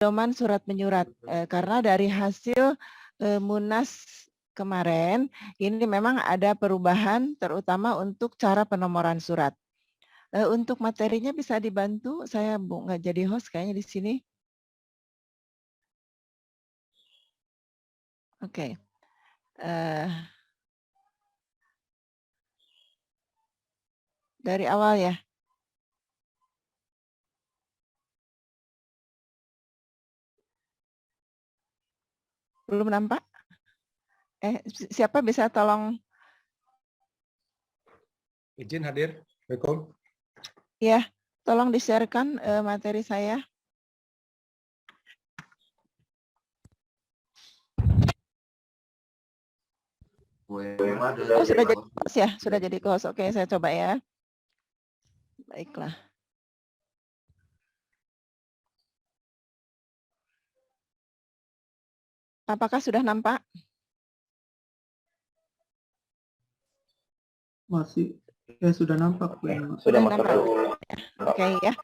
pedoman surat menyurat karena dari hasil Munas kemarin ini memang ada perubahan terutama untuk cara penomoran surat. Untuk materinya bisa dibantu, saya nggak jadi host kayaknya di sini. Oke. Dari awal ya. Belum nampak? Siapa bisa tolong? Izin hadir. Assalamualaikum. Ya, tolong di-share-kan materi saya. Oh, sudah jadi host ya? Sudah jadi host. Oke, saya coba ya. Baiklah. Apakah sudah nampak? Masih, ya sudah nampak. Sudah nampak. Oke ya.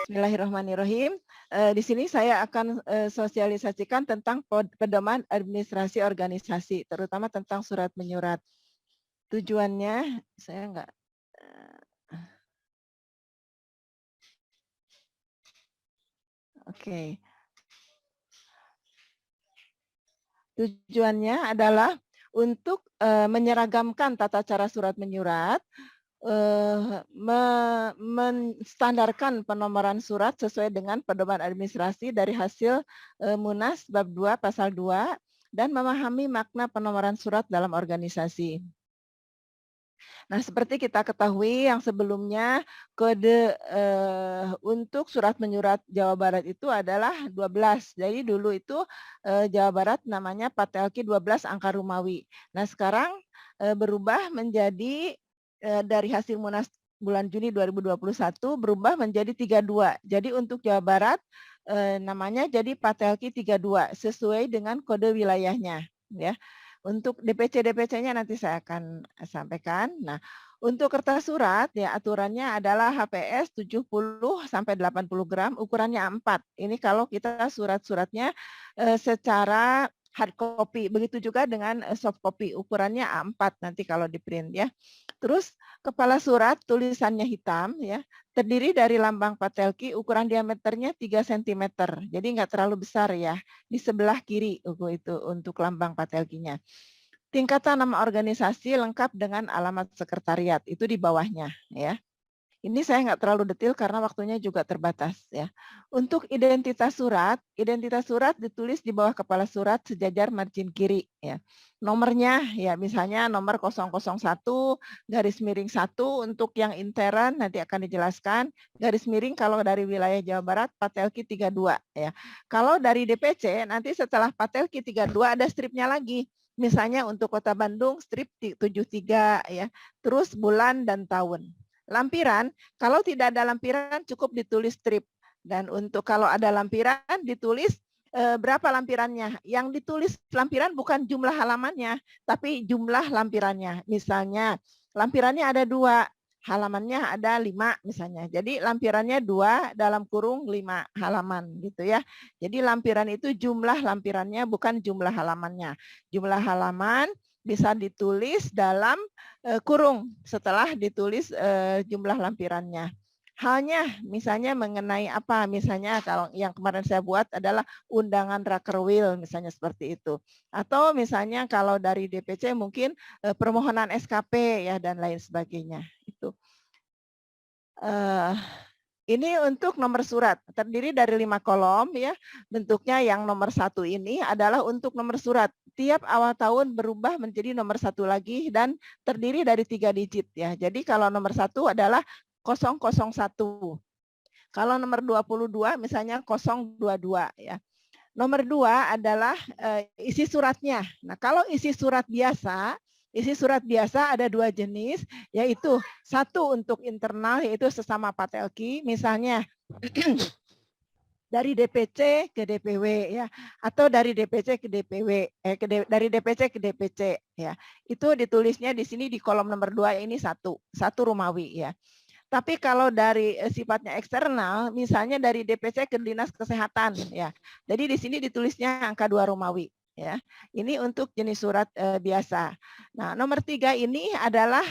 Bismillahirrahmanirrahim. Di sini saya akan sosialisasikan tentang pedoman administrasi organisasi, terutama tentang surat menyurat. Tujuannya, saya enggak. Oke. Tujuannya adalah untuk menyeragamkan tata cara surat menyurat, menstandarkan penomoran surat sesuai dengan pedoman administrasi dari hasil Munas bab 2 pasal 2 dan memahami makna penomoran surat dalam organisasi. Nah, seperti kita ketahui yang sebelumnya kode untuk surat menyurat Jawa Barat itu adalah 12. Jadi dulu itu Jawa Barat namanya Patelki 12 angka Rumawi. Nah, sekarang berubah menjadi dari hasil Munas bulan Juni 2021 berubah menjadi 32. Jadi untuk Jawa Barat namanya jadi Patelki 32 sesuai dengan kode wilayahnya, ya. Untuk DPC-DPC-nya nanti saya akan sampaikan. Nah, untuk kertas surat ya aturannya adalah HPS 70 sampai 80 gram, ukurannya A4. Ini kalau kita surat-suratnya secara hard copy. Begitu juga dengan soft copy, ukurannya A4 nanti kalau di print ya. Terus kepala surat tulisannya hitam ya, terdiri dari lambang Patelki, ukuran diameternya 3 cm. Jadi nggak terlalu besar ya. Di sebelah kiri itu untuk lambang Patelkinya. Tingkatan nama organisasi lengkap dengan alamat sekretariat, itu di bawahnya ya. Ini saya nggak terlalu detail karena waktunya juga terbatas ya. Untuk identitas surat ditulis di bawah kepala surat sejajar margin kiri ya. Nomornya ya misalnya nomor 001 garis miring 1 untuk yang intern nanti akan dijelaskan, garis miring kalau dari wilayah Jawa Barat Patelki 32 ya. Kalau dari DPC nanti setelah Patelki 32 ada stripnya lagi. Misalnya untuk Kota Bandung strip 73 ya. Terus bulan dan tahun. Lampiran, kalau tidak ada lampiran cukup ditulis strip. Dan untuk kalau ada lampiran ditulis berapa lampirannya. Yang ditulis lampiran bukan jumlah halamannya, tapi jumlah lampirannya. Misalnya lampirannya ada 2, halamannya ada 5 misalnya. Jadi lampirannya 2 dalam kurung 5 halaman gitu ya. Jadi lampiran itu jumlah lampirannya bukan jumlah halamannya. Jumlah halaman bisa ditulis dalam kurung setelah ditulis jumlah lampirannya. Halnya misalnya mengenai apa, misalnya kalau yang kemarin saya buat adalah undangan Rakerwil misalnya seperti itu. Atau misalnya kalau dari DPC mungkin permohonan SKP ya dan lain sebagainya. Itu. Ini untuk nomor surat, terdiri dari 5 kolom ya. Bentuknya yang nomor 1 ini adalah untuk nomor surat. Tiap awal tahun berubah menjadi nomor 1 lagi dan terdiri dari 3 digit ya. Jadi kalau nomor 1 adalah 001. Kalau nomor 22 misalnya 022 ya. Nomor 2 adalah isi suratnya. Nah, kalau isi surat biasa ada 2 jenis, yaitu 1 untuk internal, yaitu sesama Patelki, misalnya dari DPC ke DPW ya, atau dari DPC ke DPW, dari DPC ke DPC ya. Itu ditulisnya di sini di kolom nomor 2 ini 1 Rumawi ya. Tapi kalau dari sifatnya eksternal, misalnya dari DPC ke Dinas Kesehatan, ya. Jadi di sini ditulisnya angka 2 Romawi, ya. Ini untuk jenis surat biasa. Nah, nomor 3 ini adalah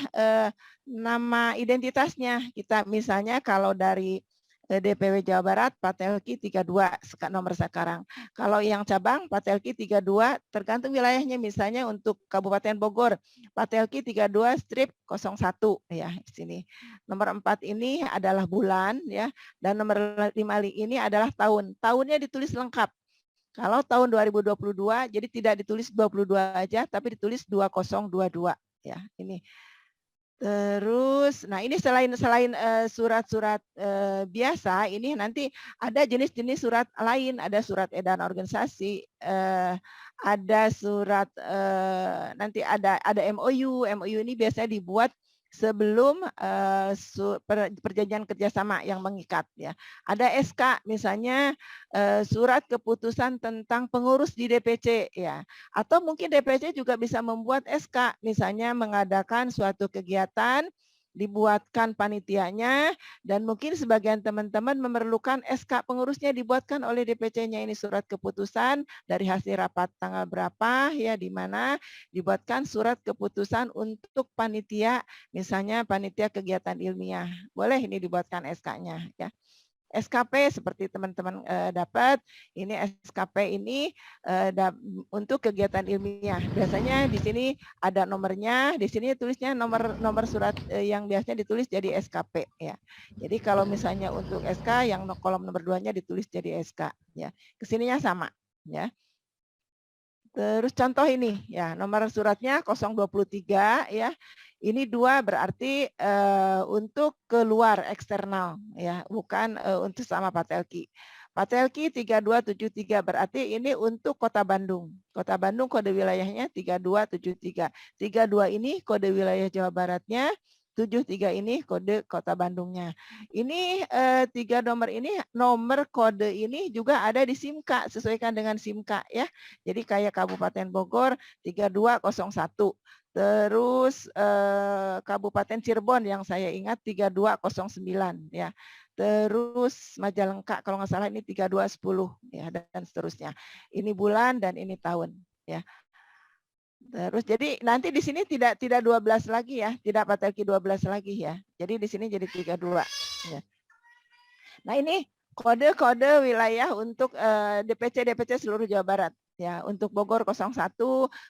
nama identitasnya. Kita misalnya kalau dari DPW Jawa Barat, Patelki 32 nomor sekarang. Kalau yang cabang, Patelki 32, tergantung wilayahnya. Misalnya untuk Kabupaten Bogor, Patelki 32 strip 01 ya di sini. Nomor 4 ini adalah bulan ya, dan nomor 5 ini adalah tahun. Tahunnya ditulis lengkap. Kalau tahun 2022 jadi tidak ditulis 22 aja tapi ditulis 2022 ya. Ini. Terus, nah ini selain surat-surat biasa, ini nanti ada jenis-jenis surat lain, ada surat edaran organisasi, ada surat nanti ada MOU. MOU ini biasanya dibuat sebelum perjanjian kerjasama yang mengikat ya. Ada SK misalnya surat keputusan tentang pengurus di DPC ya. Atau mungkin DPC juga bisa membuat SK misalnya mengadakan suatu kegiatan, dibuatkan panitianya, dan mungkin sebagian teman-teman memerlukan SK pengurusnya dibuatkan oleh DPC-nya. Ini surat keputusan dari hasil rapat tanggal berapa ya, di mana dibuatkan surat keputusan untuk panitia, misalnya panitia kegiatan ilmiah. Boleh ini dibuatkan SK-nya ya. SKP seperti teman-teman dapat, ini SKP ini untuk kegiatan ilmiah. Biasanya di sini ada nomornya, di sini tulisnya nomor surat yang biasanya ditulis jadi SKP ya. Jadi kalau misalnya untuk SK yang kolom nomor 2-nya ditulis jadi SK ya. Kesininya sama ya. Terus contoh ini ya, nomor suratnya 023 ya. Ini 2 berarti untuk keluar eksternal ya, bukan untuk sama Patelki. Patelki 3273 berarti ini untuk Kota Bandung. Kota Bandung kode wilayahnya 3273. 32 ini kode wilayah Jawa Baratnya, 73 ini kode Kota Bandungnya. Ini 3 nomor ini, nomor kode ini juga ada di SIMKA, sesuaikan dengan SIMKA ya. Jadi kayak Kabupaten Bogor 3201. Terus Kabupaten Cirebon yang saya ingat 3209 ya. Terus Majalengka kalau nggak salah ini 3210 ya, dan seterusnya. Ini bulan dan ini tahun ya. Terus jadi nanti di sini tidak 12 lagi ya, tidak Patelki 12 lagi ya. Jadi di sini jadi 32 ya. Nah, ini kode-kode wilayah untuk DPC seluruh Jawa Barat. Ya, untuk Bogor 01,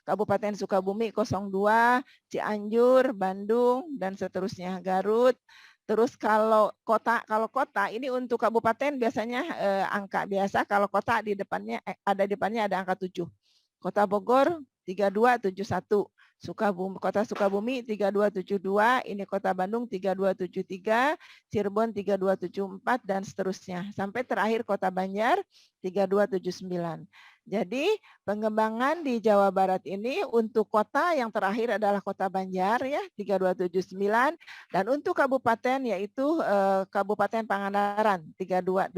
Kabupaten Sukabumi 02, Cianjur, Bandung, dan seterusnya, Garut. Terus kalau kota ini untuk kabupaten biasanya angka biasa, kalau kota di depannya ada angka 7. Kota Bogor 3271, Kota Sukabumi 3272, ini Kota Bandung 3273, Cirebon 3274 dan seterusnya sampai terakhir Kota Banjar 3279. Jadi pengembangan di Jawa Barat ini untuk kota yang terakhir adalah Kota Banjar ya 3279, dan untuk kabupaten yaitu Kabupaten Pangandaran 3218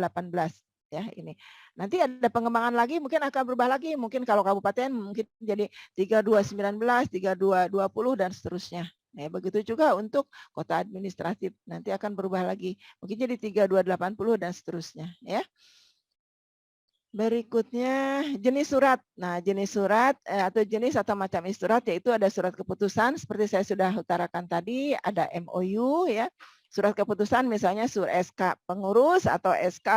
ya ini. Nanti ada pengembangan lagi mungkin akan berubah lagi, mungkin kalau kabupaten mungkin jadi 3219, 3220 dan seterusnya. Nah, begitu juga untuk kota administratif nanti akan berubah lagi. Mungkin jadi 3280 dan seterusnya ya. Berikutnya jenis surat. Nah, jenis surat atau jenis atau macam surat yaitu ada surat keputusan seperti saya sudah utarakan tadi, ada MOU ya. Surat keputusan misalnya surat SK pengurus atau SK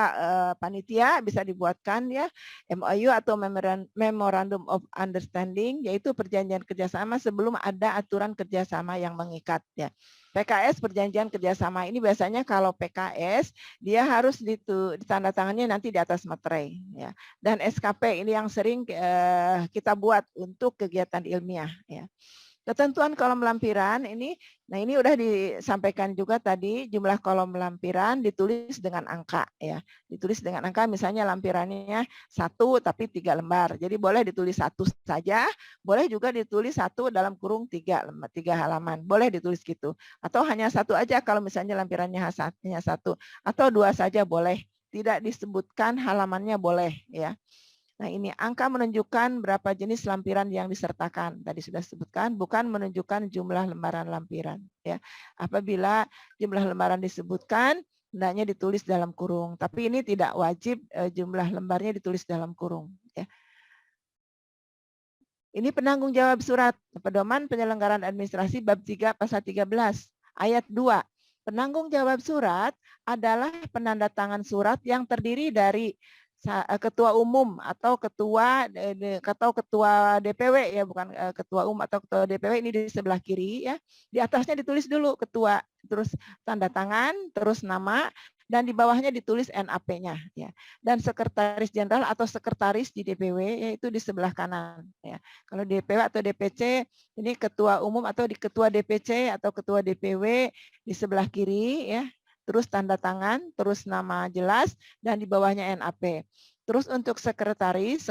panitia bisa dibuatkan ya. MOU atau Memorandum of Understanding yaitu perjanjian kerjasama sebelum ada aturan kerjasama yang mengikat ya. PKS perjanjian kerjasama ini biasanya kalau PKS dia harus ditandatangannya nanti di atas materai ya. Dan SKP ini yang sering kita buat untuk kegiatan ilmiah ya. Ketentuan kolom lampiran ini, nah ini udah disampaikan juga tadi, jumlah kolom lampiran ditulis dengan angka ya. Ditulis dengan angka misalnya lampirannya 1 tapi 3 lembar. Jadi boleh ditulis 1 saja, boleh juga ditulis 1 dalam kurung 3 halaman. Boleh ditulis gitu. Atau hanya 1 aja kalau misalnya lampirannya hanya 1. Atau 2 saja boleh. Tidak disebutkan halamannya boleh ya. Nah, ini angka menunjukkan berapa jenis lampiran yang disertakan. Tadi sudah disebutkan, bukan menunjukkan jumlah lembaran lampiran. Ya, apabila jumlah lembaran disebutkan, hendaknya ditulis dalam kurung. Tapi ini tidak wajib jumlah lembarnya ditulis dalam kurung. Ya. Ini penanggung jawab surat pedoman penyelenggaraan administrasi bab 3 pasal 13 ayat 2. Penanggung jawab surat adalah penandatangan surat yang terdiri dari ketua umum atau ketua DPW ya, bukan ketua umum atau ketua DPW, ini di sebelah kiri ya. Di atasnya ditulis dulu ketua, terus tanda tangan, terus nama, dan di bawahnya ditulis NAP-nya ya. Dan sekretaris jenderal atau sekretaris di DPW yaitu di sebelah kanan ya. Kalau DPW atau DPC ini ketua umum atau di ketua DPC atau ketua DPW di sebelah kiri ya. Terus tanda tangan, terus nama jelas, dan di bawahnya NAP. Terus untuk sekretaris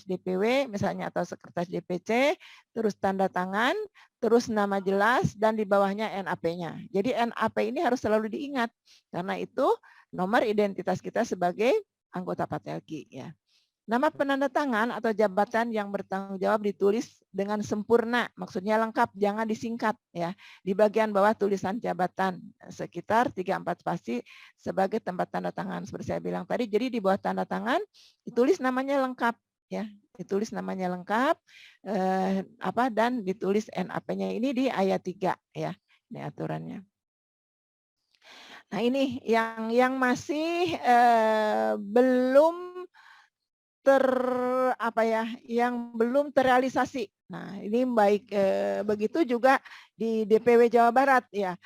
DPW misalnya atau sekretaris DPC, terus tanda tangan, terus nama jelas, dan di bawahnya NAP-nya. Jadi NAP ini harus selalu diingat, karena itu nomor identitas kita sebagai anggota Patelki. Ya. Nama penandatangan atau jabatan yang bertanggung jawab ditulis dengan sempurna, maksudnya lengkap, jangan disingkat ya. Di bagian bawah tulisan jabatan sekitar 3-4 spasi sebagai tempat tanda tangan seperti saya bilang tadi. Jadi di bawah tanda tangan ditulis namanya lengkap ya, ditulis namanya lengkap dan ditulis NAP-nya ini di ayat 3 ya. Ini aturannya. Nah, ini yang masih belum yang belum terrealisasi. Nah, ini baik begitu juga di DPW Jawa Barat ya.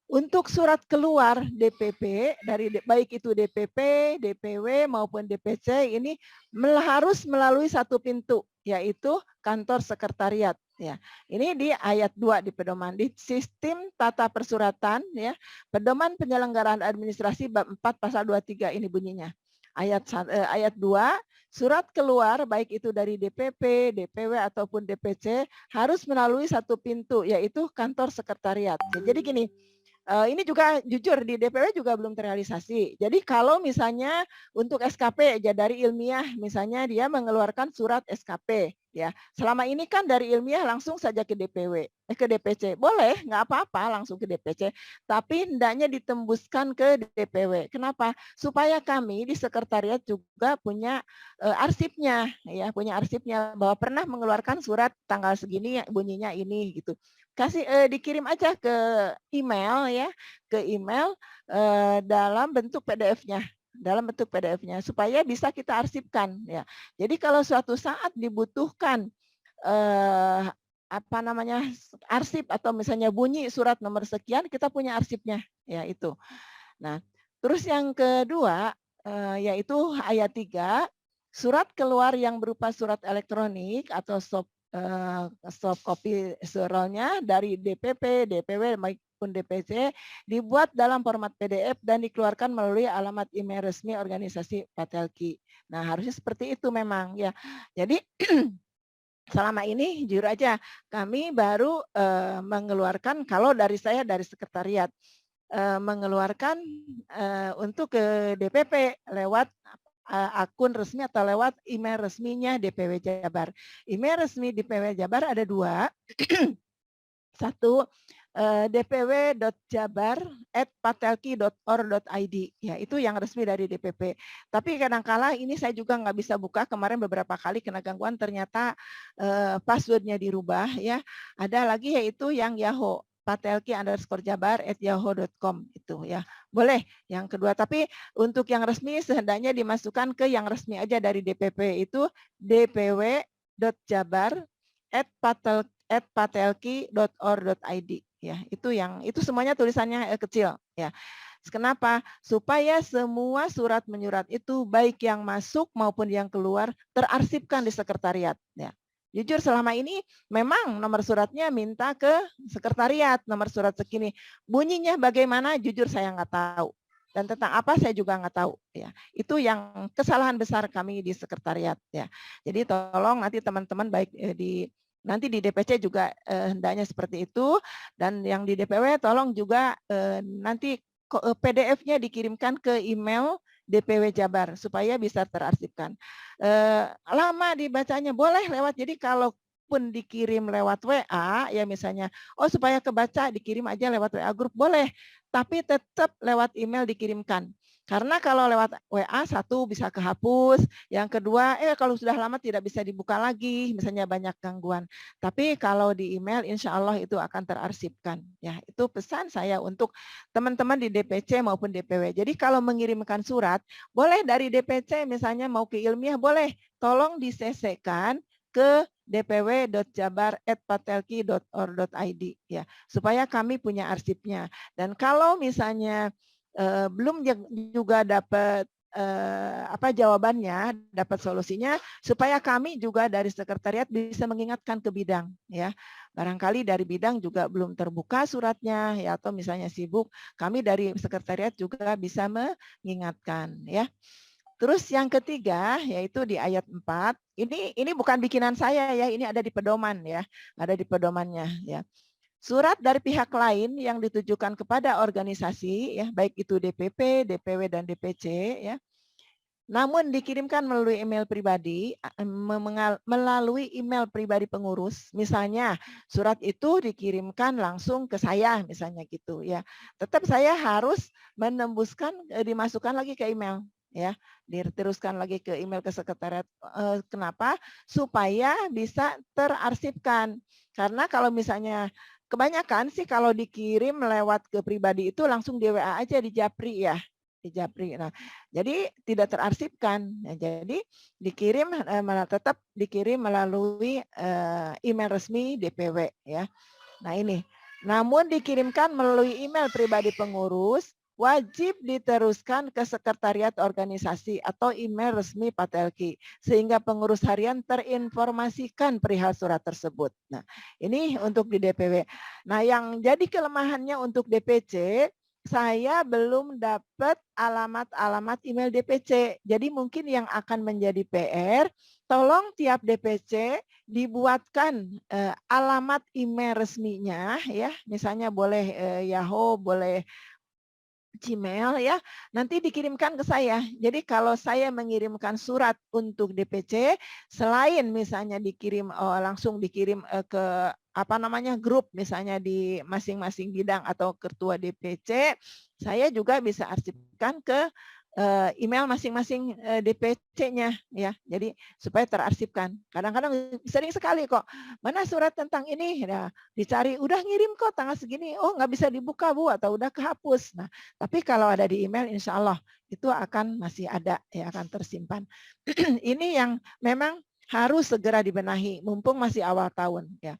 Untuk surat keluar DPP dari baik itu DPP, DPW maupun DPC ini harus melalui satu pintu yaitu kantor sekretariat ya. Ini di ayat 2 di pedoman di sistem tata persuratan ya. Pedoman penyelenggaraan administrasi bab 4 pasal 23 ini bunyinya. Ayat 2, surat keluar baik itu dari DPP, DPW ataupun DPC harus melalui satu pintu yaitu kantor sekretariat. Jadi gini, ini juga jujur di DPW juga belum terrealisasi. Jadi kalau misalnya untuk SKP ya dari ilmiah misalnya dia mengeluarkan surat SKP ya. Selama ini kan dari ilmiah langsung saja ke DPW, ke DPC. Boleh, nggak apa-apa langsung ke DPC, tapi hendaknya ditembuskan ke DPW. Kenapa? Supaya kami di sekretariat juga punya arsipnya ya, punya arsipnya bahwa pernah mengeluarkan surat tanggal segini bunyinya ini gitu. Kasih dikirim aja ke email ya, ke email dalam bentuk PDF-nya, supaya bisa kita arsipkan ya. Jadi kalau suatu saat dibutuhkan arsip atau misalnya bunyi surat nomor sekian, kita punya arsipnya ya itu. Nah, terus yang kedua yaitu ayat 3, surat keluar yang berupa surat elektronik atau soft copy serialnya dari DPP, DPW maupun DPC dibuat dalam format PDF dan dikeluarkan melalui alamat email resmi organisasi Patelki. Nah, harusnya seperti itu memang ya. Jadi selama ini jujur aja kami baru mengeluarkan, kalau dari saya dari sekretariat mengeluarkan untuk ke DPP lewat akun resmi atau lewat email resminya DPW Jabar. Email resmi DPW Jabar ada 2. Satu dpw.jabar@patelki.or.id ya, itu yang resmi dari DPP. Tapi kadangkala ini saya juga nggak bisa buka, kemarin beberapa kali kena gangguan ternyata passwordnya dirubah ya. Ada lagi yaitu yang Yahoo, patelki_jabar@yahoo.com itu ya. Boleh yang kedua, tapi untuk yang resmi sehendaknya dimasukkan ke yang resmi aja dari DPP itu dpw.jabar@patelki.or.id ya. Itu semuanya tulisannya kecil ya. Kenapa? Supaya semua surat menyurat itu baik yang masuk maupun yang keluar terarsipkan di sekretariat ya. Jujur selama ini memang nomor suratnya minta ke sekretariat, nomor surat segini. Bunyinya bagaimana jujur saya nggak tahu. Dan tentang apa saya juga nggak tahu. Ya. Itu yang kesalahan besar kami di sekretariat. Ya. Jadi tolong nanti teman-teman baik nanti di DPC juga hendaknya seperti itu. Dan yang di DPW tolong juga nanti PDF-nya dikirimkan ke email DPW Jabar supaya bisa terarsipkan. Lama dibacanya boleh lewat, jadi kalaupun dikirim lewat WA ya misalnya, oh supaya kebaca dikirim aja lewat WA grup boleh, tapi tetap lewat email dikirimkan. Karena kalau lewat WA satu bisa kehapus, yang kedua kalau sudah lama tidak bisa dibuka lagi, misalnya banyak gangguan. Tapi kalau di email insya Allah itu akan terarsipkan. Ya, itu pesan saya untuk teman-teman di DPC maupun DPW. Jadi kalau mengirimkan surat, boleh dari DPC misalnya mau ke ilmiah boleh, tolong di-CC-kan ke dpw.jabar@patelki.or.id ya, supaya kami punya arsipnya. Dan kalau misalnya belum juga dapat jawabannya, dapat solusinya, supaya kami juga dari sekretariat bisa mengingatkan ke bidang ya. Barangkali dari bidang juga belum terbuka suratnya ya, atau misalnya sibuk, kami dari sekretariat juga bisa mengingatkan ya. Terus yang ketiga yaitu di ayat 4, ini bukan bikinan saya ya, ini ada di pedoman ya, ada di pedomannya ya. Surat dari pihak lain yang ditujukan kepada organisasi, ya, baik itu DPP, DPW, dan DPC, ya, namun dikirimkan melalui email pribadi, melalui email pribadi pengurus, misalnya surat itu dikirimkan langsung ke saya, misalnya gitu, ya. Tetap saya harus menembuskan, dimasukkan lagi ke email, ya, diteruskan lagi ke email ke sekretariat. Kenapa? Supaya bisa terarsipkan. Karena kalau misalnya kebanyakan sih kalau dikirim lewat ke pribadi itu langsung di WA aja, di Japri ya, di Japri. Nah, jadi tidak terarsipkan. Nah, jadi dikirim tetap dikirim melalui email resmi DPW ya. Nah, ini. Namun dikirimkan melalui email pribadi pengurus, wajib diteruskan ke sekretariat organisasi atau email resmi Patelki sehingga pengurus harian terinformasikan perihal surat tersebut. Nah, ini untuk di DPW. Nah, yang jadi kelemahannya untuk DPC, saya belum dapat alamat-alamat email DPC. Jadi mungkin yang akan menjadi PR, tolong tiap DPC dibuatkan alamat email resminya ya, misalnya boleh Yahoo, boleh Gmail ya, nanti dikirimkan ke saya. Jadi kalau saya mengirimkan surat untuk DPC, selain misalnya dikirim langsung dikirim ke grup misalnya di masing-masing bidang atau ketua DPC, saya juga bisa arsipkan ke email masing-masing DPC-nya ya. Jadi supaya terarsipkan. Kadang-kadang sering sekali kok, mana surat tentang ini? Nah, dicari, udah ngirim kok tanggal segini. Oh, nggak bisa dibuka Bu, atau udah kehapus. Nah, tapi kalau ada di email, insya Allah itu akan masih ada, ya akan tersimpan. Ini yang memang harus segera dibenahi, mumpung masih awal tahun ya.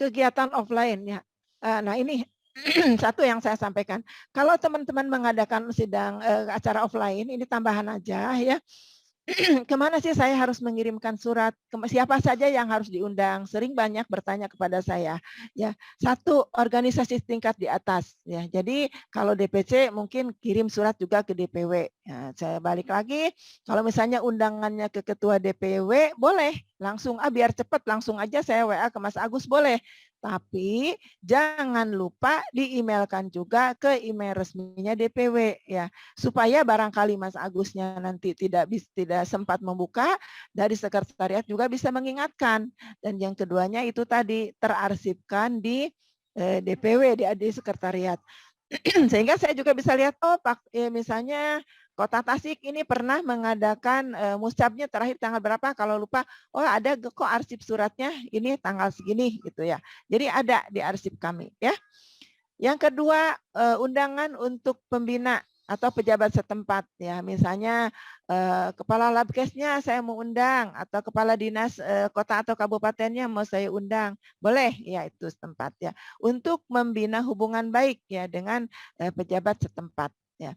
Kegiatan offline ya. Nah ini satu yang saya sampaikan. Kalau teman-teman mengadakan sidang acara offline, ini tambahan aja ya. Kemana sih saya harus mengirimkan surat? Siapa saja yang harus diundang? Sering banyak bertanya kepada saya. Ya, satu, organisasi tingkat di atas. Ya, jadi kalau DPC mungkin kirim surat juga ke DPW. Ya, saya balik lagi, kalau misalnya undangannya ke ketua DPW, boleh langsung. Biar cepat, langsung aja saya WA ke Mas Agus boleh. Tapi jangan lupa di-emailkan juga ke email resminya DPW ya, supaya barangkali Mas Agusnya nanti tidak sempat membuka, dari sekretariat juga bisa mengingatkan. Dan yang keduanya itu tadi terarsipkan di DPW di sekretariat. Sehingga saya juga bisa lihat, oh misalnya Kota Tasik ini pernah mengadakan muscabnya terakhir tanggal berapa, kalau lupa, oh ada kok arsip suratnya, ini tanggal segini gitu ya. Jadi ada di arsip kami ya. Yang kedua, undangan untuk pembina atau pejabat setempat ya, misalnya kepala labkesnya saya mau undang, atau kepala dinas kota atau kabupatennya mau saya undang, boleh ya itu setempat ya, untuk membina hubungan baik ya dengan pejabat setempat ya.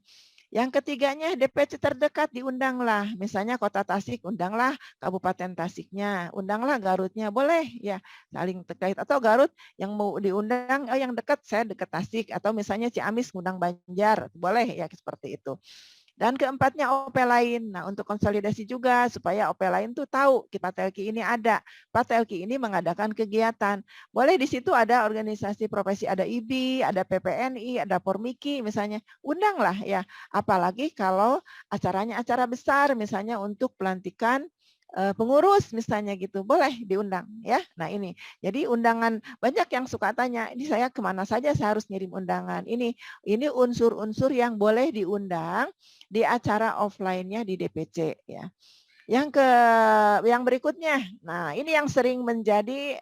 Yang ketiganya DPC terdekat diundanglah, misalnya Kota Tasik undanglah Kabupaten Tasiknya, undanglah Garutnya, boleh ya saling terkait, atau Garut yang mau diundang, yang dekat saya dekat Tasik, atau misalnya Ciamis ngundang Banjar, boleh ya seperti itu. Dan keempatnya OP lain. Nah, untuk konsolidasi juga supaya OP lain tuh tahu Patelki ini ada. Patelki ini mengadakan kegiatan. Boleh di situ ada organisasi profesi, ada IBI, ada PPNI, ada Pormiki misalnya. Undanglah ya. Apalagi kalau acaranya acara besar misalnya untuk pelantikan pengurus misalnya gitu, boleh diundang ya. Nah ini, jadi undangan banyak yang suka tanya, ini saya kemana saja saya harus ngirim undangan. Ini unsur-unsur yang boleh diundang di acara offline-nya di DPC ya. Yang berikutnya, nah ini yang sering menjadi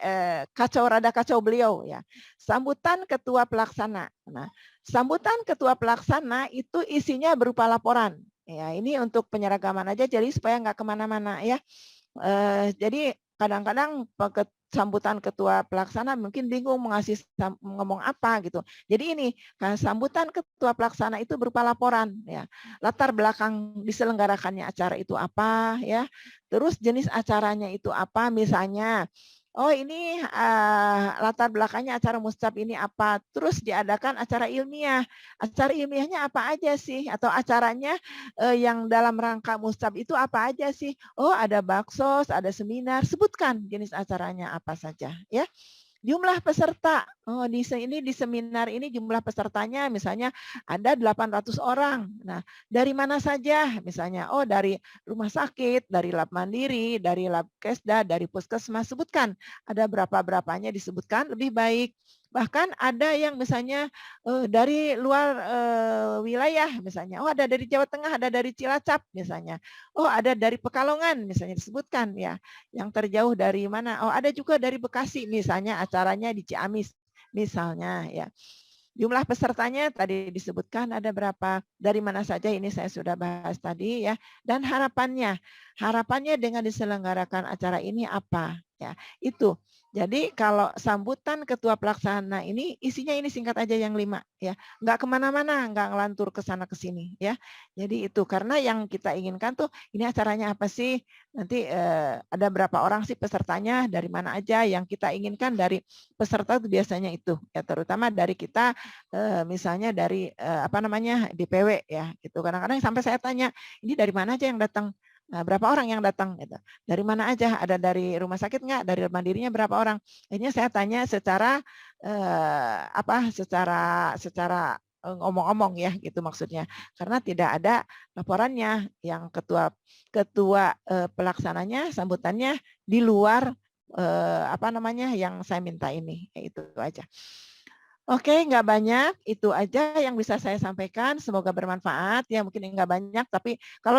rada kacau beliau ya. Sambutan ketua pelaksana. Nah, sambutan ketua pelaksana itu isinya berupa laporan. Ya, ini untuk penyeragaman aja, jadi supaya nggak kemana-mana ya. Jadi kadang-kadang sambutan ketua pelaksana mungkin bingung ngomong apa gitu. Jadi ini sambutan ketua pelaksana itu berupa laporan ya. Latar belakang diselenggarakannya acara itu apa ya. Terus jenis acaranya itu apa misalnya. Oh ini latar belakangnya acara Mustab ini apa. Terus diadakan acara ilmiah. Acara ilmiahnya apa aja sih? Atau acaranya yang dalam rangka Mustab itu apa aja sih? Oh ada baksos, ada seminar. Sebutkan jenis acaranya apa saja ya. Jumlah peserta, oh di seminar ini jumlah pesertanya misalnya ada 800 orang. Nah, dari mana saja misalnya? Oh, dari rumah sakit, dari lab mandiri, dari lab kesda, dari puskesmas, sebutkan. Ada berapa-berapanya disebutkan, lebih baik. Bahkan ada yang misalnya dari luar wilayah misalnya. Oh, ada dari Jawa Tengah, ada dari Cilacap misalnya. Oh, ada dari Pekalongan misalnya disebutkan ya. Yang terjauh dari mana? Oh, ada juga dari Bekasi misalnya acaranya di Ciamis misalnya ya. Jumlah pesertanya tadi disebutkan ada berapa, dari mana saja ini saya sudah bahas tadi ya. Dan harapannya dengan diselenggarakan acara ini apa ya. Itu. Jadi kalau sambutan ketua pelaksana ini isinya ini singkat aja yang 5 ya. Nggak kemana-mana, nggak ngelantur ke sana ke sini ya. Jadi itu karena yang kita inginkan tuh ini acaranya apa sih? Nanti ada berapa orang sih pesertanya, dari mana aja, yang kita inginkan dari peserta itu biasanya itu ya, terutama dari kita misalnya dari DPW ya gitu. Kadang-kadang sampai saya tanya, ini dari mana aja yang datang? Nah, berapa orang yang datang gitu. Dari mana aja? Ada dari rumah sakit nggak? Dari mandirinya berapa orang? Akhirnya saya tanya secara secara ngomong-ngomong ya gitu maksudnya. Karena tidak ada laporannya yang ketua pelaksananya sambutannya di luar yang saya minta ini. Ya, itu aja. Oke, nggak banyak, itu aja yang bisa saya sampaikan. Semoga bermanfaat. Ya mungkin nggak banyak, tapi kalau